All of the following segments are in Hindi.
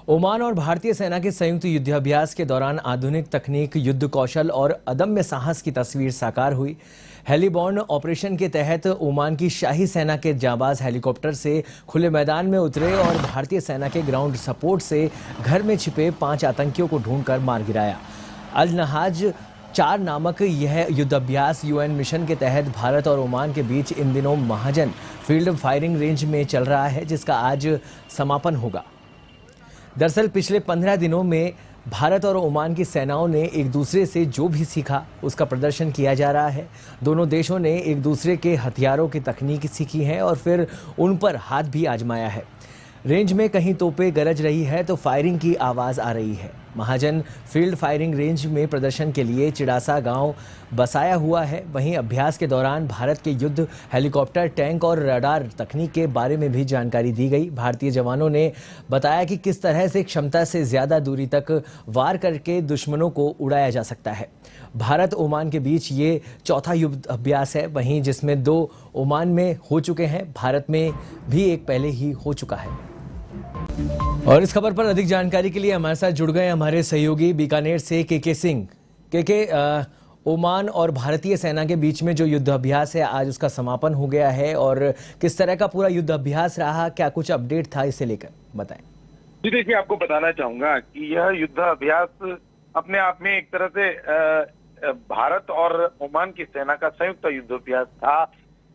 ओमान और भारतीय सेना के संयुक्त युद्धाभ्यास के दौरान आधुनिक तकनीक, युद्ध कौशल और अदम्य साहस की तस्वीर साकार हुई। हेलीबॉर्न ऑपरेशन के तहत ओमान की शाही सेना के जांबाज हेलीकॉप्टर से खुले मैदान में उतरे और भारतीय सेना के ग्राउंड सपोर्ट से घर में छिपे 5 आतंकियों को ढूंढकर मार गिराया। अल नहाज 4 नामक यह युद्धाभ्यास यूएन मिशन के तहत भारत और ओमान के बीच इन दिनों महाजन फील्ड फायरिंग रेंज में चल रहा है, जिसका आज समापन होगा। दरअसल पिछले 15 दिनों में भारत और ओमान की सेनाओं ने एक दूसरे से जो भी सीखा उसका प्रदर्शन किया जा रहा है। दोनों देशों ने एक दूसरे के हथियारों की तकनीक सीखी है और फिर उन पर हाथ भी आजमाया है। रेंज में कहीं तोपें गरज रही है तो फायरिंग की आवाज़ आ रही है। महाजन फील्ड फायरिंग रेंज में प्रदर्शन के लिए चिड़ासा गांव बसाया हुआ है। वहीं अभ्यास के दौरान भारत के युद्ध हेलीकॉप्टर, टैंक और रडार तकनीक के बारे में भी जानकारी दी गई। भारतीय जवानों ने बताया कि किस तरह से क्षमता से ज़्यादा दूरी तक वार करके दुश्मनों को उड़ाया जा सकता है। भारत ओमान के बीच ये चौथा युद्ध अभ्यास है, वहीं जिसमें 2 ओमान में हो चुके हैं। भारत में भी एक पहले ही हो चुका है। और इस खबर पर अधिक जानकारी के लिए हमारे साथ जुड़ गए हमारे सहयोगी बीकानेर से के सिंह। ओमान और भारतीय सेना के बीच में जो युद्ध अभ्यास है, आज उसका समापन हो गया है और किस तरह का पूरा युद्ध अभ्यास रहा, क्या कुछ अपडेट था, इसे लेकर बताएं। जी देखिए, आपको बताना चाहूंगा कि यह युद्ध अभ्यास अपने आप में एक तरह से भारत और ओमान की सेना का संयुक्त युद्ध अभ्यास था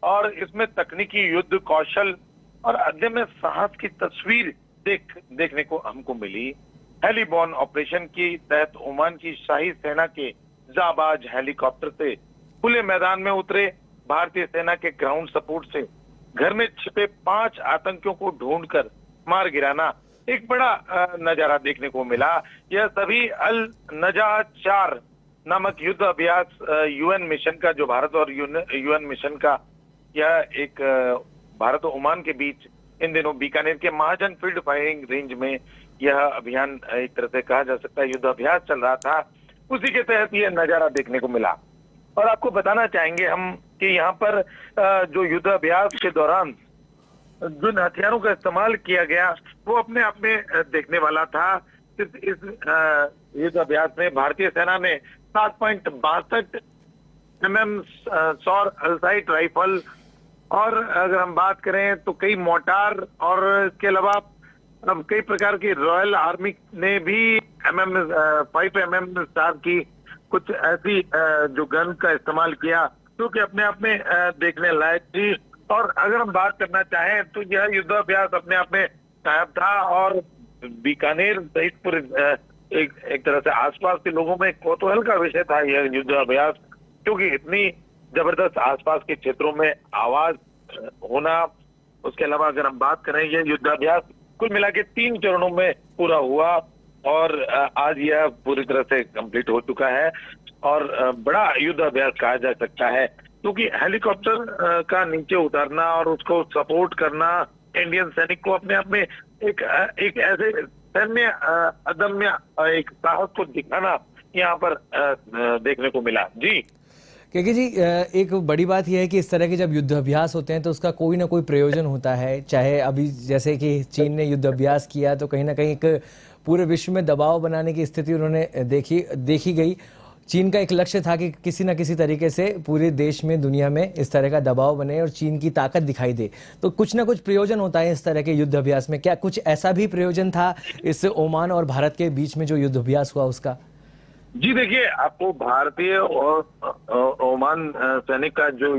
और इसमें तकनीकी, युद्ध कौशल और अदम्य साहस की तस्वीर देखने को हमको मिली। हेलीबॉर्न ऑपरेशन के तहत ओमान की शाही सेना के जाबाज हेलीकॉप्टर से खुले मैदान में उतरे भारतीय सेना के ग्राउंड सपोर्ट से घर में छिपे 5 आतंकियों को ढूंढकर मार गिराना एक बड़ा नजारा देखने को मिला। यह सभी अल नजाज 4 नामक युद्ध अभ्यास यूएन मिशन का, जो भारत और यूएन मिशन का यह एक भारत और ओमान के बीच इन दिनों बीकानेर के महाजन फील्ड फायरिंग रेंज में यह अभियान एक तरह से कहा जा सकता है युद्ध अभ्यास चल रहा था। उसी के तहत यह नजारा देखने को मिला। और आपको बताना चाहेंगे हम कि यहाँ पर जो युद्ध अभ्यास के दौरान जिन हथियारों का इस्तेमाल किया गया वो अपने आप में देखने वाला था। इस युद्ध अभ्यास में भारतीय सेना ने 7.62 mm सौर अल्साइट राइफल और अगर हम बात करें तो कई मोर्टार और इसके अलावा अब कई प्रकार की रॉयल आर्मी ने भी 5 mm स्टार की कुछ ऐसी जो गन का इस्तेमाल किया जो कि अपने आप में देखने लायक थी। और अगर हम बात करना चाहें तो यह युद्धाभ्यास अपने आप में कायम था और बीकानेर सहित पूरे एक तरह से आसपास के लोगों में कौतूहल का विषय था यह युद्धाभ्यास, क्योंकि इतनी जबरदस्त आसपास के क्षेत्रों में आवाज होना। उसके अलावा अगर हम बात करें, यह युद्धाभ्यास कुल मिला के 3 चरणों में पूरा हुआ और आज यह पूरी तरह से कंप्लीट हो चुका है और बड़ा युद्धाभ्यास कहा जा सकता है, क्योंकि हेलीकॉप्टर का नीचे उतारना और उसको सपोर्ट करना, इंडियन सैनिक को अपने आप में एक ऐसे सैन्य अदम्य एक साहस को दिखाना यहाँ पर देखने को मिला। जी क्योंकि जी एक बड़ी बात यह है कि इस तरह के जब युद्ध अभ्यास होते हैं तो उसका कोई ना कोई प्रयोजन होता है। चाहे अभी जैसे कि चीन ने युद्ध अभ्यास किया तो कहीं ना कहीं एक पूरे विश्व में दबाव बनाने की स्थिति उन्होंने देखी गई। चीन का एक लक्ष्य था कि किसी न किसी तरीके से पूरे देश में, दुनिया में इस तरह का दबाव बने और चीन की ताकत दिखाई दे। तो कुछ ना कुछ प्रयोजन होता है इस तरह के युद्ध अभ्यास में। क्या कुछ ऐसा भी प्रयोजन था इस ओमान और भारत के बीच में जो युद्ध अभ्यास हुआ उसका? जी देखिए, आपको भारतीय और ओमान सैनिक का जो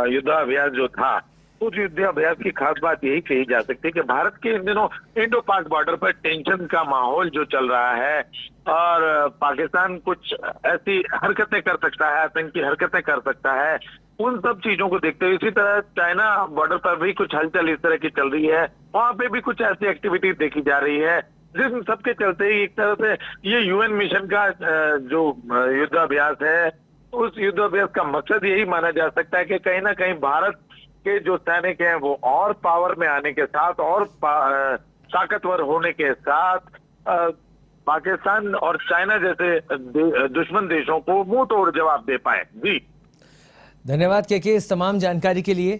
युद्धाभ्यास जो था, उस युद्धाभ्यास की खास बात यही कही जा सकती है कि भारत के इन दिनों इंडो पाक बॉर्डर पर टेंशन का माहौल जो चल रहा है और पाकिस्तान कुछ ऐसी हरकतें कर सकता है, आतंकी हरकतें कर सकता है, उन सब चीजों को देखते हुए इसी तरह चाइना बॉर्डर पर भी कुछ हलचल इस तरह की चल रही है, वहां पे भी कुछ ऐसी एक्टिविटी देखी जा रही है, जिन सबके चलते ही एक तरह से ये यूएन मिशन का जो युद्धाभ्यास है, उस युद्धाभ्यास का मकसद यही माना जा सकता है कि कहीं ना कहीं भारत के जो सैनिक हैं वो और पावर में आने के साथ और ताकतवर होने के साथ पाकिस्तान और चाइना जैसे दुश्मन देशों को मुंह तोड़ जवाब दे पाए। जी धन्यवाद के इस तमाम जानकारी के लिए।